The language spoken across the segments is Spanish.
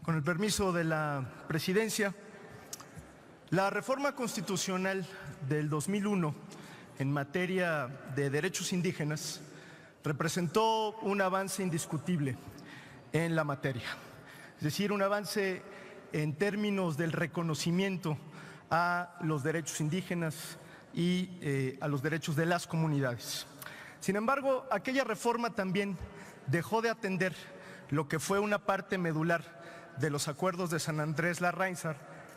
Con el permiso de la presidencia, la reforma constitucional del 2001 en materia de derechos indígenas representó un avance indiscutible en la materia, es decir, un avance en términos del reconocimiento a los derechos indígenas y a los derechos de las comunidades. Sin embargo, aquella reforma también dejó de atender lo que fue una parte medular de los acuerdos de San Andrés Larraín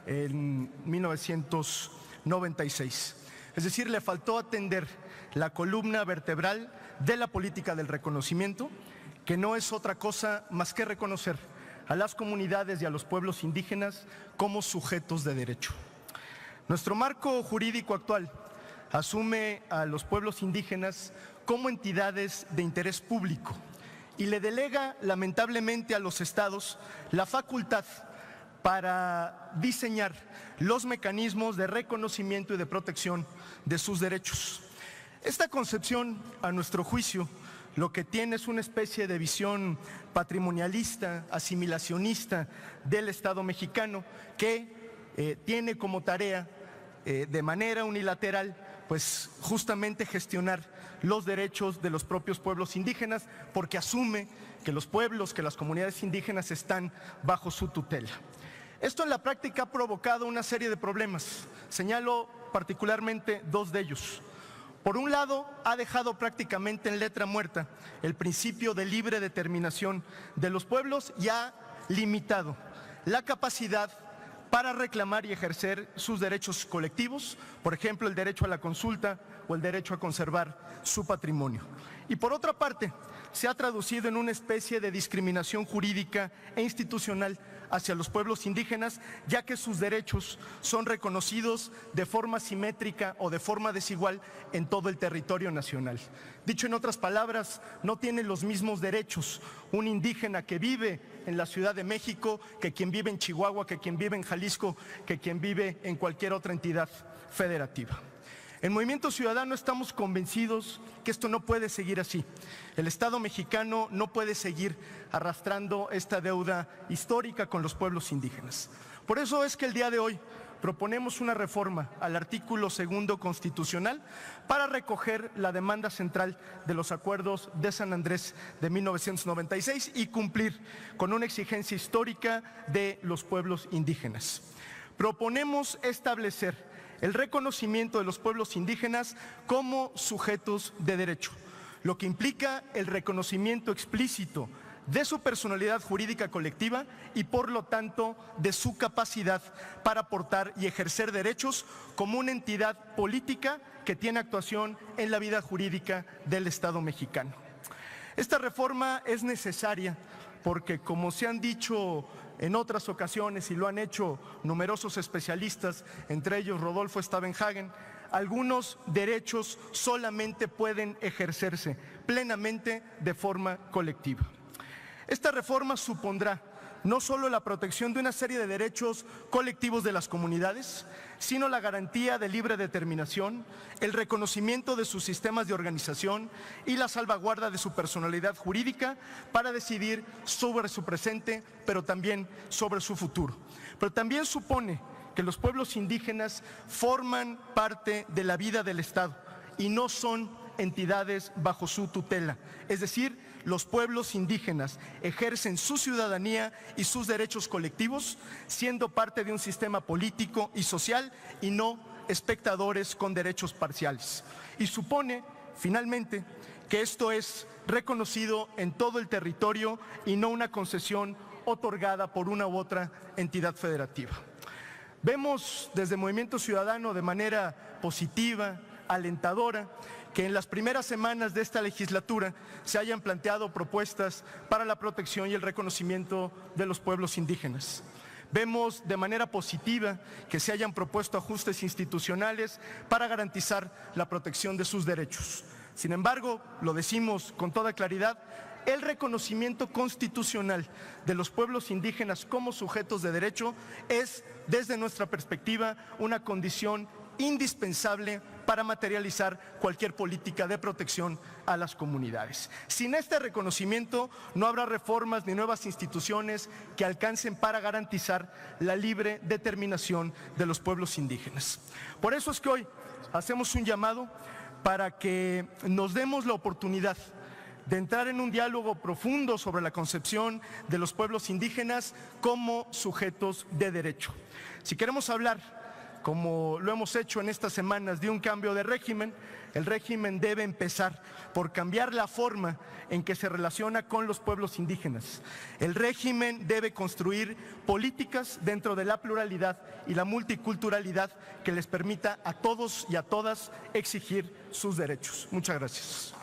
en 1996. Es decir, le faltó atender la columna vertebral de la política del reconocimiento, que no es otra cosa más que reconocer a las comunidades y a los pueblos indígenas como sujetos de derecho. Nuestro marco jurídico actual asume a los pueblos indígenas como entidades de interés público y le delega lamentablemente a los estados la facultad para diseñar los mecanismos de reconocimiento y de protección de sus derechos. Esta concepción, a nuestro juicio, lo que tiene es una especie de visión patrimonialista, asimilacionista del Estado mexicano que tiene como tarea de manera unilateral pues justamente gestionar los derechos de los propios pueblos indígenas, porque asume que los pueblos, que las comunidades indígenas están bajo su tutela. Esto en la práctica ha provocado una serie de problemas. Señalo particularmente dos de ellos. Por un lado, ha dejado prácticamente en letra muerta el principio de libre determinación de los pueblos y ha limitado la capacidad para reclamar y ejercer sus derechos colectivos, por ejemplo, el derecho a la consulta o el derecho a conservar su patrimonio. Y por otra parte, se ha traducido en una especie de discriminación jurídica e institucional hacia los pueblos indígenas, ya que sus derechos son reconocidos de forma simétrica o de forma desigual en todo el territorio nacional. Dicho en otras palabras, no tiene los mismos derechos un indígena que vive en la Ciudad de México que quien vive en Chihuahua, que quien vive en Jalisco, que quien vive en cualquier otra entidad federativa. En Movimiento Ciudadano estamos convencidos que esto no puede seguir así. El Estado mexicano no puede seguir arrastrando esta deuda histórica con los pueblos indígenas. Por eso es que el día de hoy proponemos una reforma al artículo 2 constitucional para recoger la demanda central de los acuerdos de San Andrés de 1996 y cumplir con una exigencia histórica de los pueblos indígenas. Proponemos establecer el reconocimiento de los pueblos indígenas como sujetos de derecho, lo que implica el reconocimiento explícito de su personalidad jurídica colectiva y por lo tanto de su capacidad para aportar y ejercer derechos como una entidad política que tiene actuación en la vida jurídica del Estado mexicano. Esta reforma es necesaria porque, como se han dicho en otras ocasiones y lo han hecho numerosos especialistas, entre ellos Rodolfo Stavenhagen, algunos derechos solamente pueden ejercerse plenamente de forma colectiva. Esta reforma supondrá no solo la protección de una serie de derechos colectivos de las comunidades, sino la garantía de libre determinación, el reconocimiento de sus sistemas de organización y la salvaguarda de su personalidad jurídica para decidir sobre su presente, pero también sobre su futuro. Pero también supone que los pueblos indígenas forman parte de la vida del Estado y no son entidades bajo su tutela, es decir, los pueblos indígenas ejercen su ciudadanía y sus derechos colectivos siendo parte de un sistema político y social y no espectadores con derechos parciales. Y supone, finalmente, que esto es reconocido en todo el territorio y no una concesión otorgada por una u otra entidad federativa. Vemos desde Movimiento Ciudadano de manera positiva, alentadora, que en las primeras semanas de esta legislatura se hayan planteado propuestas para la protección y el reconocimiento de los pueblos indígenas. Vemos de manera positiva que se hayan propuesto ajustes institucionales para garantizar la protección de sus derechos. Sin embargo, lo decimos con toda claridad, el reconocimiento constitucional de los pueblos indígenas como sujetos de derecho es, desde nuestra perspectiva, una condición indispensable para materializar cualquier política de protección a las comunidades. Sin este reconocimiento no habrá reformas ni nuevas instituciones que alcancen para garantizar la libre determinación de los pueblos indígenas. Por eso es que hoy hacemos un llamado para que nos demos la oportunidad de entrar en un diálogo profundo sobre la concepción de los pueblos indígenas como sujetos de derecho. Si queremos hablar, como lo hemos hecho en estas semanas, de un cambio de régimen, el régimen debe empezar por cambiar la forma en que se relaciona con los pueblos indígenas. El régimen debe construir políticas dentro de la pluralidad y la multiculturalidad que les permita a todos y a todas exigir sus derechos. Muchas gracias.